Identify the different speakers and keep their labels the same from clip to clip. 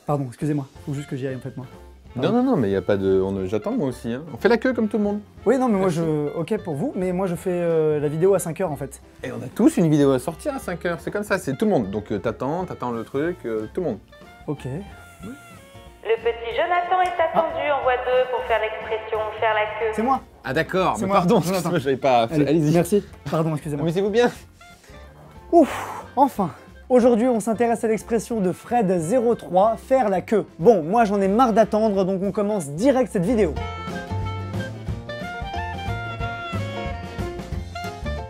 Speaker 1: Pardon, excusez-moi. Faut juste que j'y aille en fait, moi.
Speaker 2: Non, mais il n'y a pas de... J'attends moi aussi, hein. On fait la queue comme tout le monde.
Speaker 1: Oui, non, mais moi ok pour vous, mais moi je fais la vidéo à 5 h en fait.
Speaker 2: Et on a tous une vidéo à sortir à 5 h, c'est comme ça, c'est tout le monde. Donc t'attends le truc, tout le monde.
Speaker 1: Ok.
Speaker 3: Le petit Jonathan est attendu en voie 2 pour faire l'expression faire la queue.
Speaker 1: C'est moi.
Speaker 2: Ah d'accord,
Speaker 1: C'est
Speaker 2: mais
Speaker 1: moi.
Speaker 2: pardon,
Speaker 1: Jonathan.
Speaker 2: j'avais pas... Allez-y.
Speaker 1: Merci. Pardon, excusez-moi.
Speaker 2: Amusez-vous bien.
Speaker 1: Ouf, enfin. Aujourd'hui, on s'intéresse à l'expression de Fred03, faire la queue. Bon, moi j'en ai marre d'attendre, donc on commence direct cette vidéo.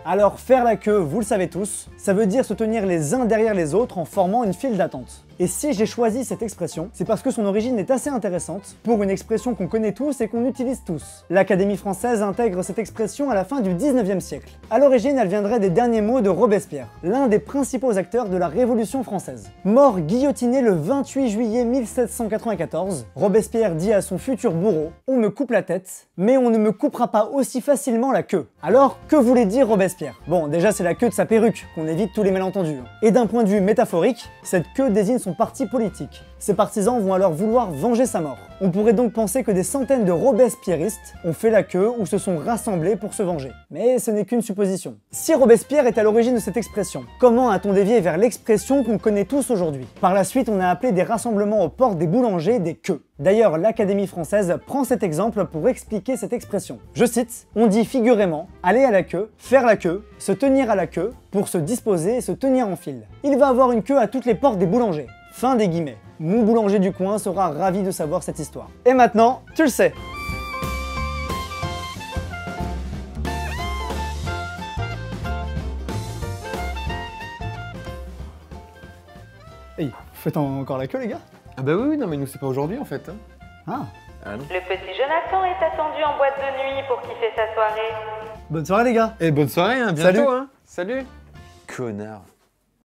Speaker 1: Alors faire la queue, vous le savez tous, ça veut dire se tenir les uns derrière les autres en formant une file d'attente. Et si j'ai choisi cette expression, c'est parce que son origine est assez intéressante, pour une expression qu'on connaît tous et qu'on utilise tous. L'Académie française intègre cette expression à la fin du 19e siècle. À l'origine, elle viendrait des derniers mots de Robespierre, l'un des principaux acteurs de la Révolution française. Mort guillotiné le 28 juillet 1794, Robespierre dit à son futur bourreau « On me coupe la tête, mais on ne me coupera pas aussi facilement la queue ». Alors, que voulait dire Robespierre? Bon, déjà c'est la queue de sa perruque, qu'on évite tous les malentendus. Et d'un point de vue métaphorique, cette queue désigne son parti politique. Ses partisans vont alors vouloir venger sa mort. On pourrait donc penser que des centaines de robespierristes ont fait la queue ou se sont rassemblés pour se venger. Mais ce n'est qu'une supposition. Si Robespierre est à l'origine de cette expression, comment a-t-on dévié vers l'expression qu'on connaît tous aujourd'hui? Par la suite, on a appelé des rassemblements aux portes des boulangers des queues. D'ailleurs, l'Académie française prend cet exemple pour expliquer cette expression. Je cite, on dit figurément aller à la queue, faire la queue, se tenir à la queue, pour se disposer et se tenir en file. Il va avoir une queue à toutes les portes des boulangers. Fin des guillemets. Mon boulanger du coin sera ravi de savoir cette histoire. Et maintenant, tu le sais. Hey, vous faites encore la queue les gars?
Speaker 2: Ah bah oui, non mais nous c'est pas aujourd'hui en fait. Hein.
Speaker 1: Ah
Speaker 2: non.
Speaker 3: Le petit Jonathan est attendu en boîte de nuit pour kiffer sa soirée.
Speaker 1: Bonne soirée les gars.
Speaker 2: Et bonne soirée, hein, bientôt.
Speaker 1: Salut.
Speaker 2: Hein. Salut. Connard.